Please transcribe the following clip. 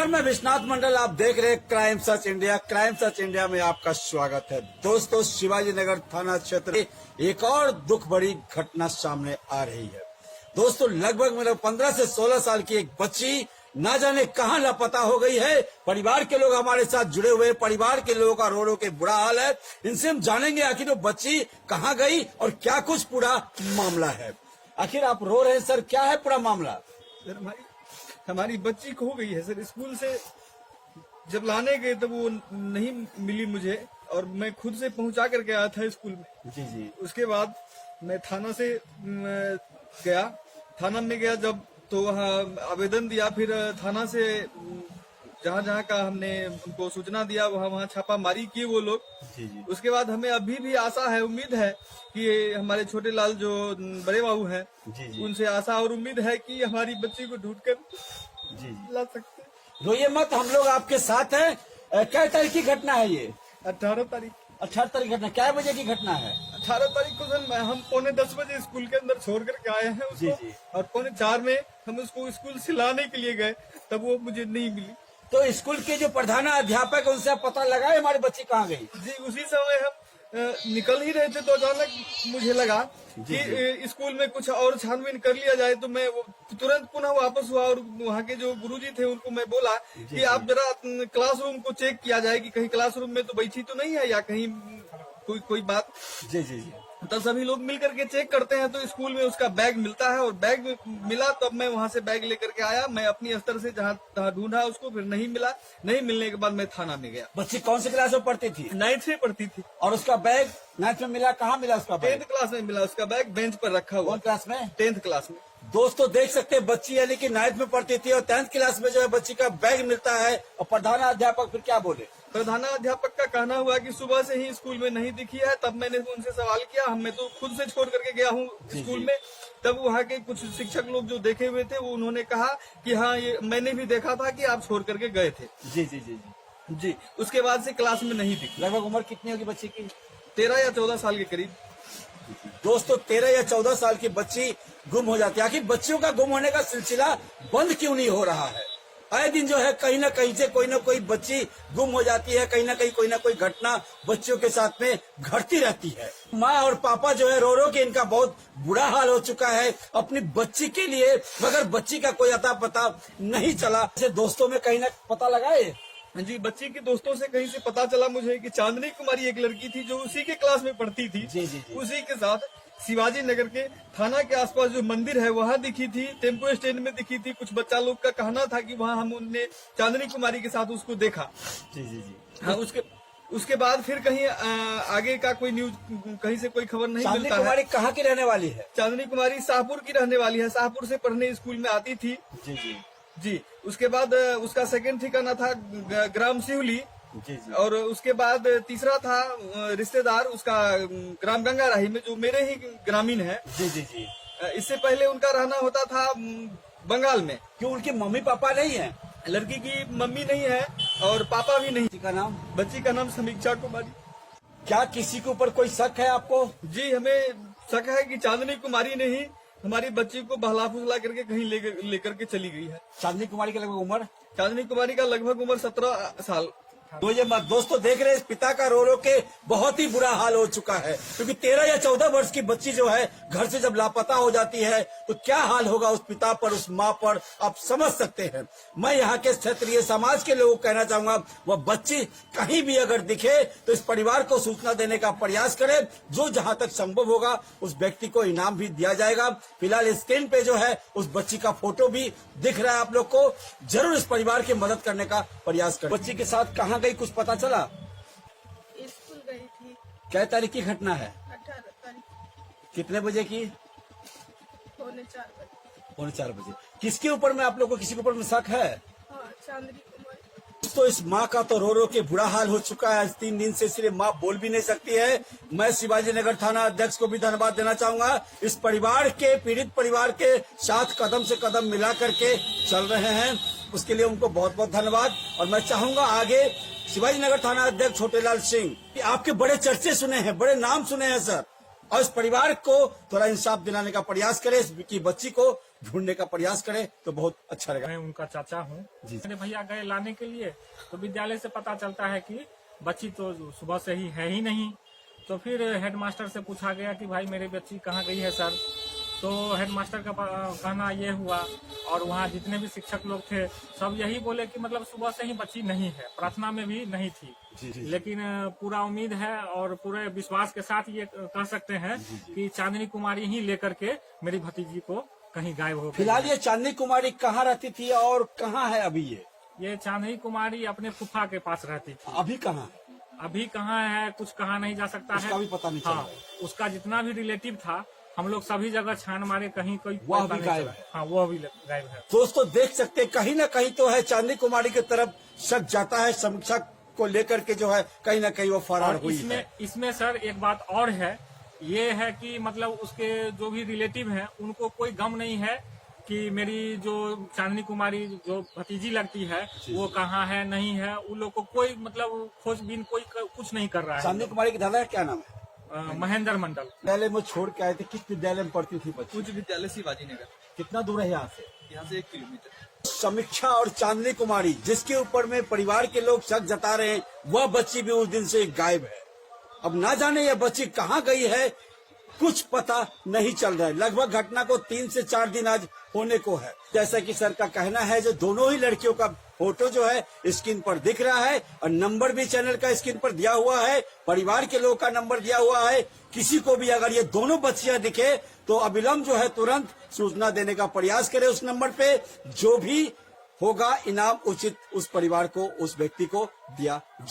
मैं विश्वनाथ मंडल, आप देख रहे हैं crime search India. Crime search India में आपका स्वागत है। दोस्तों, शिवाजी नगर थाना क्षेत्र में एक और दुख भरी घटना सामने आ रही है। दोस्तों, लगभग 15 से 16 साल की एक बच्ची ना जाने कहां लापता हो गई है। परिवार के लोग हमारे साथ जुड़े हुए हैं। परिवार के लोगों का रो रो के बुरा हाल है। इनसे हम जानेंगे आखिर वो बच्ची कहां गई और क्या कुछ पूरा मामला है। आखिर आप रो रहे हैं सर, क्या है पूरा मामला? सर, हमारी बच्ची खो गई है सर। स्कूल से जब लाने गए तब वो नहीं मिली मुझे, और मैं खुद से पहुंचा करके आया था स्कूल में। जी जी। उसके बाद मैं थाना से गया। थाना में गया जब, तो वहाँ आवेदन दिया। फिर थाना से जहाँ जहाँ का हमने उनको सूचना दिया, वहाँ छापामारी किए वो लोग। जी जी। उसके बाद हमें अभी भी आशा है, उम्मीद है कि हमारे छोटे लाल जो बड़े बाबू हैं, जी जी। उनसे आशा और उम्मीद है कि हमारी बच्ची को ढूंढकर जी जी। ला सकते हैं। रोइए मत, हम लोग आपके साथ हैं। क्या तारीख की घटना है ये? 18 तारीख। 18 तारीख घटना, क्या बजे की घटना है? 18 तारीख को सर हम 9:45 बजे स्कूल के अंदर छोड़ करके आए हैं उसको। जी जी। और 3:45 में हम उसको स्कूल से लाने के लिए गए, तब वो मुझे नहीं मिली। तो स्कूल के जो प्रधानाध्यापक है उनसे आप पता लगाए हमारी बच्ची कहाँ गई? जी, उसी समय हम निकल ही रहे थे तो अचानक मुझे लगा कि स्कूल में कुछ और छानबीन कर लिया जाए। तो मैं तुरंत पुनः वापस हुआ और वहाँ के जो गुरुजी थे उनको मैं बोला कि आप जरा क्लासरूम को चेक किया जाए कि कहीं क्लासरूम में तो बैठी तो नहीं है, या कहीं कोई बात। जी जी जी। तो सभी लोग मिल करके चेक करते हैं तो स्कूल में उसका बैग मिलता है, और बैग मिला तब मैं वहां से बैग लेकर के आया। मैं अपनी स्तर से जहाँ ढूंढा उसको, फिर नहीं मिला। नहीं मिलने के बाद मैं थाना में गया। बच्ची कौन सी क्लास में पढ़ती थी? 9th में पढ़ती थी। और उसका बैग 9th में मिला? कहाँ मिला उसका बैग? 10th क्लास में मिला उसका बैग, बेंच पर रखा हुआ। कौन क्लास में? 10th क्लास में। दोस्तों, देख सकते हैं बच्ची यानी कि 9th में पढ़ती थी और 10th क्लास में जो है बच्ची का बैग मिलता है। और प्रधानाध्यापक फिर क्या बोले? प्रधानाध्यापक का कहना हुआ कि सुबह से ही स्कूल में नहीं दिखी है। तब मैंने उनसे सवाल किया, मैं तो खुद से छोड़ करके गया हूँ स्कूल में। तब वहाँ के कुछ शिक्षक लोग जो देखे हुए थे वो उन्होंने कहा कि हाँ, ये मैंने भी देखा था कि आप छोड़ करके गए थे। जी जी जी जी जी। उसके बाद से क्लास में नहीं दिखी। लगभग उम्र कितनी होगी बच्ची की? 13 या 14 साल के करीब। दोस्तों, 13 या 14 साल की बच्ची गुम हो जाती है। आखिर बच्चियों का गुम होने का सिलसिला बंद क्यों नहीं हो रहा है? आए दिन जो है कहीं ना कहीं से कोई ना कोई बच्ची गुम हो जाती है। कहीं ना कहीं कोई ना कोई घटना बच्चियों के साथ में घटती रहती है। माँ और पापा जो है रो रो के इनका बहुत बुरा हाल हो चुका है अपनी बच्ची के लिए, मगर बच्ची का कोई अता पता नहीं चला। ऐसे दोस्तों में कहीं ना पता लगाए? जी, बच्ची के दोस्तों से कहीं से पता चला मुझे कि चांदनी कुमारी एक लड़की थी जो उसी के क्लास में पढ़ती थी। जी जी जी। उसी के साथ शिवाजी नगर के थाना के आसपास जो मंदिर है वहाँ दिखी थी, टेम्पो स्टैंड में दिखी थी। कुछ बच्चा लोग का कहना था कि वहाँ हमने चांदनी कुमारी के साथ उसको देखा। जी जी जी। हाँ, उसके बाद फिर कहीं आगे का कोई न्यूज, कहीं से कोई खबर नहीं चांदनी मिलता है। कुमारी कहाँ की रहने वाली है? चांदनी कुमारी शाहपुर की रहने वाली है। शाहपुर से पढ़ने स्कूल में आती थी। जी जी जी। उसके बाद उसका सेकंड ठिकाना था ग्राम सिवली। जी जी। और उसके बाद तीसरा था रिश्तेदार उसका ग्राम गंगाराही में, जो मेरे ही ग्रामीण है। जी जी जी। इससे पहले उनका रहना होता था बंगाल में। क्यों, उनके मम्मी पापा नहीं है? लड़की की मम्मी नहीं है और पापा भी नहीं। बच्ची का नाम? बच्ची का नाम समीक्षा कुमारी। क्या किसी के ऊपर कोई शक है आपको? जी, हमें शक है कि चांदनी कुमारी ने ही हमारी बच्ची को बहला फुसला करके कहीं लेकर के चली गई है। चांदनी कुमारी की लगभग उम्र? चांदनी कुमारी का लगभग उम्र 17 साल। तो ये दोस्तों देख रहे हैं, इस पिता का रो रो के बहुत ही बुरा हाल हो चुका है। क्योंकि 13 या 14 वर्ष की बच्ची जो है घर से जब लापता हो जाती है तो क्या हाल होगा उस पिता पर, उस माँ पर, आप समझ सकते हैं। मैं यहाँ के क्षेत्रीय समाज के लोगों को कहना चाहूंगा, वह बच्ची कहीं भी अगर दिखे तो इस परिवार को सूचना देने का प्रयास करें। जो जहाँ तक संभव होगा उस व्यक्ति को इनाम भी दिया जाएगा। फिलहाल स्क्रीन पे जो है उस बच्ची का फोटो भी दिख रहा है आप लोग को। जरूर इस परिवार की मदद करने का प्रयास करें। बच्ची के साथ कहाँ गई, कुछ पता चला? स्कूल गई थी। क्या तारीख की घटना है? 18 तारीख। कितने बजे की? 3:45 बजे। 4:45 बजे। किसके ऊपर में आप लोग को, किसी के ऊपर में शक है? हाँ, चांदनी कुमारी। तो इस माँ का तो रो रो के बुरा हाल हो चुका है। आज 3 दिन से सिर्फ माँ बोल भी नहीं सकती है। मैं शिवाजी नगर थाना अध्यक्ष को भी धन्यवाद देना चाहूंगा। इस परिवार के, पीड़ित परिवार के साथ कदम से कदम मिला करके चल रहे हैं, उसके लिए उनको बहुत बहुत धन्यवाद। और मैं चाहूंगा आगे शिवाजी नगर थाना अध्यक्ष छोटेलाल सिंह, आपके बड़े चर्चे सुने हैं, बड़े नाम सुने हैं सर, और इस परिवार को थोड़ा इंसाफ दिलाने का प्रयास करे, इसकी बच्ची को ढूंढने का प्रयास करे तो बहुत अच्छा रहेगा। मैं उनका चाचा हूँ। जी। मेरे भैया गए लाने के लिए, तो विद्यालय से पता चलता है कि बच्ची तो सुबह से ही है ही नहीं। तो फिर हेडमास्टर से पूछा गया कि भाई मेरी बच्ची कहाँ गई है सर। तो हेडमास्टर का कहना ये हुआ, और वहाँ जितने भी शिक्षक लोग थे सब यही बोले कि मतलब सुबह से ही बच्ची नहीं है, प्रार्थना में भी नहीं थी। लेकिन पूरा उम्मीद है और पूरे विश्वास के साथ ये कह सकते हैं कि चांदनी कुमारी ही लेकर के मेरी भतीजी को कहीं गायब हो गई। फिलहाल ये चांदनी कुमारी कहाँ रहती थी और कहाँ है अभी ये चांदनी कुमारी अपने फूफा के पास रहती थी। अभी कहाँ है? अभी कहाँ है कुछ कहा नहीं जा सकता उसका है। भी पता नहीं चल रहा हाँ, है। उसका जितना भी रिलेटिव था हम लोग सभी जगह छान मारे, कहीं कोई वह पता भी नहीं गायब चला। है। हाँ, वह भी गायब है। दोस्तों देख सकते हैं, कहीं ना कहीं तो है चांदनी कुमारी की तरफ शक जाता है, समीक्षा को लेकर के जो है कहीं ना कहीं वो फरार और हुई है। इसमें सर एक बात और है, ये है कि मतलब उसके जो भी रिलेटिव हैं उनको कोई गम नहीं है कि मेरी जो चांदनी कुमारी जो भतीजी लगती है वो कहाँ है नहीं है। उन लोग को कोई मतलब खोजबीन कोई कुछ नहीं कर रहा है। चांदनी कुमारी के दादा का क्या नाम है? महेंद्र मंडल। विद्यालय में छोड़ के आए थे, किस विद्यालय में पढ़ती थी बच्ची? उच्च विद्यालय शिवाजी नगर, कितना दूर है यहाँ से? यहाँ से 1 किलोमीटर। समीक्षा और चांदनी कुमारी जिसके ऊपर में परिवार के लोग शक जता रहे हैं, वह बच्ची भी उस दिन से गायब है। अब ना जाने यह बच्ची कहाँ गई है, कुछ पता नहीं चल रहा है। लगभग घटना को 3 से 4 दिन आज होने को है। जैसा कि सर का कहना है, जो दोनों ही लड़कियों का फोटो जो है स्क्रीन पर दिख रहा है और नंबर भी चैनल का स्क्रीन पर दिया हुआ है, परिवार के लोगों का नंबर दिया हुआ है। किसी को भी अगर ये दोनों बच्चियां दिखे तो अविलंब जो है तुरंत सूचना देने का प्रयास करे उस नंबर पे। जो भी होगा इनाम उचित उस परिवार को, उस व्यक्ति को दिया जाए।